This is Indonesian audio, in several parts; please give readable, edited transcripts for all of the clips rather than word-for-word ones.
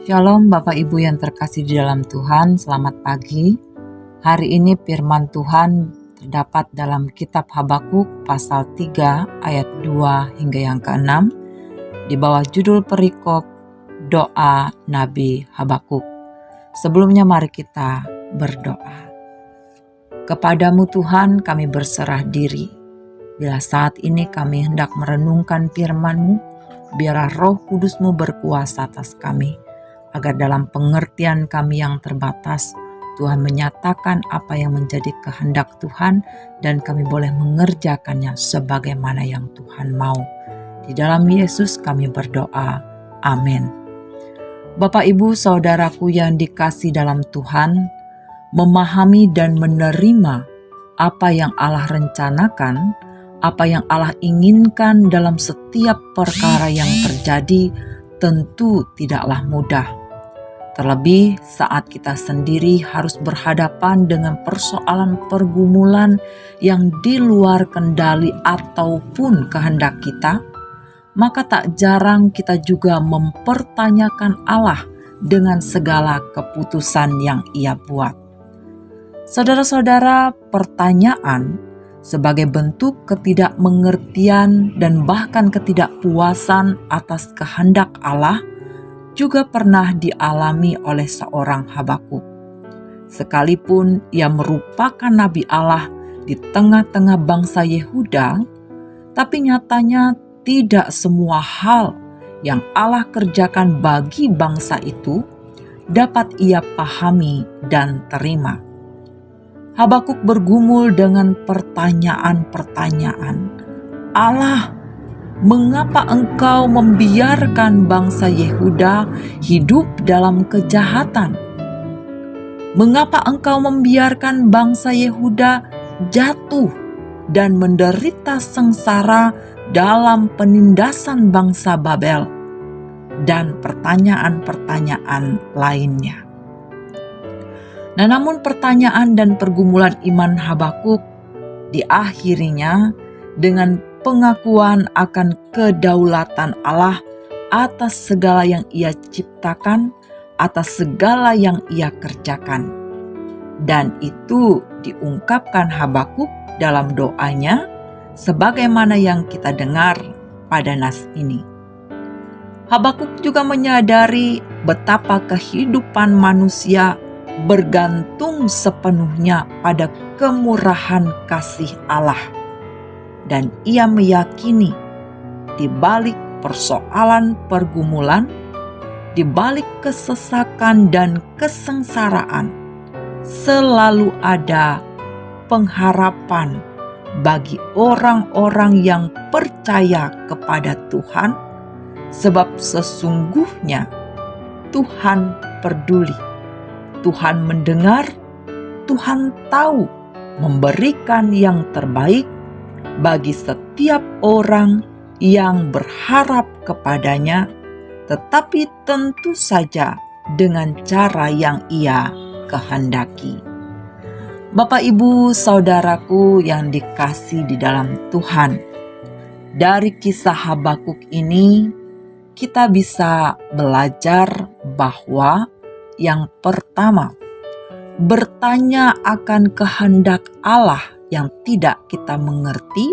Shalom Bapak Ibu yang terkasih di dalam Tuhan, selamat pagi. Hari ini firman Tuhan terdapat dalam kitab Habakuk pasal 3 ayat 2 hingga yang ke-6 di bawah judul perikop Doa Nabi Habakuk. Sebelumnya mari kita berdoa. Kepadamu Tuhan kami berserah diri. Bila saat ini kami hendak merenungkan firman-Mu, biarlah Roh Kudus-Mu berkuasa atas kami, agar dalam pengertian kami yang terbatas, Tuhan menyatakan apa yang menjadi kehendak Tuhan dan kami boleh mengerjakannya sebagaimana yang Tuhan mau. Di dalam Yesus kami berdoa. Amin. Bapak Ibu saudaraku yang dikasih dalam Tuhan, memahami dan menerima apa yang Allah rencanakan, apa yang Allah inginkan dalam setiap perkara yang terjadi tentu tidaklah mudah. Terlebih saat kita sendiri harus berhadapan dengan persoalan pergumulan yang di luar kendali ataupun kehendak kita, maka tak jarang kita juga mempertanyakan Allah dengan segala keputusan yang Ia buat. Saudara-saudara, pertanyaan sebagai bentuk ketidakmengertian dan bahkan ketidakpuasan atas kehendak Allah juga pernah dialami oleh seorang Habakuk. Sekalipun ia merupakan nabi Allah di tengah-tengah bangsa Yehuda, tapi nyatanya tidak semua hal yang Allah kerjakan bagi bangsa itu dapat ia pahami dan terima. Habakuk bergumul dengan pertanyaan-pertanyaan. Allah, mengapa engkau membiarkan bangsa Yehuda hidup dalam kejahatan? Mengapa engkau membiarkan bangsa Yehuda jatuh dan menderita sengsara dalam penindasan bangsa Babel? Dan pertanyaan-pertanyaan lainnya. Nah, namun pertanyaan dan pergumulan iman Habakuk diakhirinya dengan pengakuan akan kedaulatan Allah atas segala yang Ia ciptakan, atas segala yang Ia kerjakan. Dan itu diungkapkan Habakuk dalam doanya sebagaimana yang kita dengar pada nas ini. Habakuk juga menyadari betapa kehidupan manusia bergantung sepenuhnya pada kemurahan kasih Allah. Dan ia meyakini di balik persoalan pergumulan, di balik kesesakan dan kesengsaraan, selalu ada pengharapan bagi orang-orang yang percaya kepada Tuhan, sebab sesungguhnya Tuhan peduli. Tuhan mendengar, Tuhan tahu memberikan yang terbaik bagi setiap orang yang berharap kepadanya, tetapi tentu saja dengan cara yang Ia kehendaki. Bapak Ibu saudaraku yang dikasih di dalam Tuhan, dari kisah Habakuk ini kita bisa belajar bahwa yang pertama, bertanya akan kehendak Allah yang tidak kita mengerti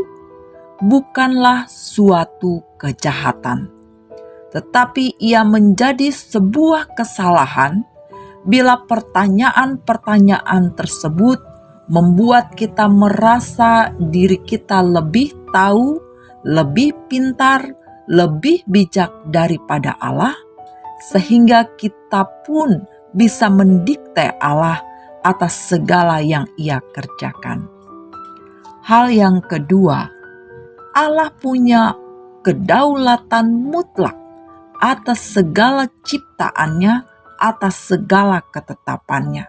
bukanlah suatu kejahatan, tetapi ia menjadi sebuah kesalahan bila pertanyaan-pertanyaan tersebut membuat kita merasa diri kita lebih tahu, lebih pintar, lebih bijak daripada Allah, sehingga kita pun bisa mendikte Allah atas segala yang Ia kerjakan. Hal yang kedua, Allah punya kedaulatan mutlak atas segala ciptaannya, atas segala ketetapannya.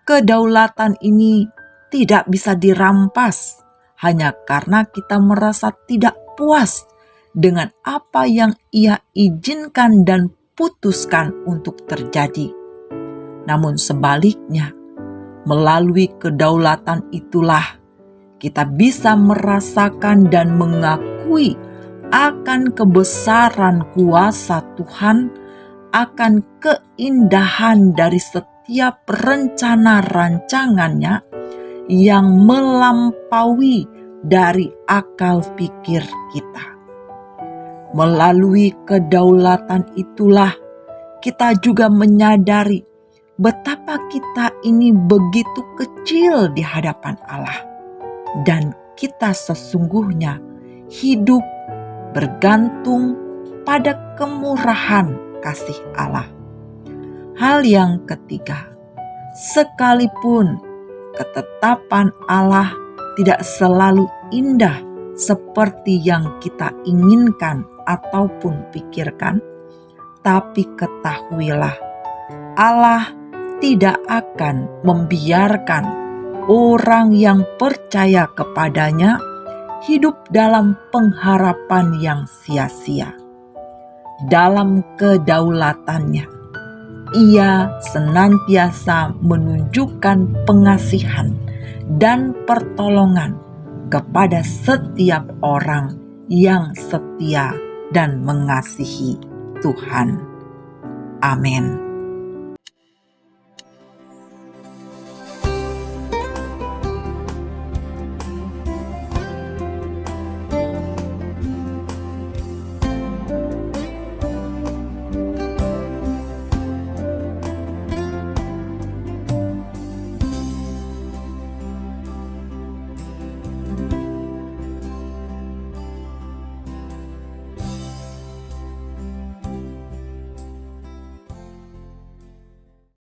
Kedaulatan ini tidak bisa dirampas hanya karena kita merasa tidak puas dengan apa yang Ia izinkan dan putuskan untuk terjadi. Namun sebaliknya, melalui kedaulatan itulah kita bisa merasakan dan mengakui akan kebesaran kuasa Tuhan akan keindahan dari setiap rencana rancangannya yang melampaui dari akal pikir kita. Melalui kedaulatan itulah kita juga menyadari betapa kita ini begitu kecil di hadapan Allah, dan kita sesungguhnya hidup bergantung pada kemurahan kasih Allah. Hal yang ketiga, sekalipun ketetapan Allah tidak selalu indah seperti yang kita inginkan ataupun pikirkan, tapi ketahuilah, Allah tidak akan membiarkan orang yang percaya kepadanya hidup dalam pengharapan yang sia-sia. Dalam kedaulatannya, Ia senantiasa menunjukkan pengasihan dan pertolongan kepada setiap orang yang setia dan mengasihi Tuhan. Amin.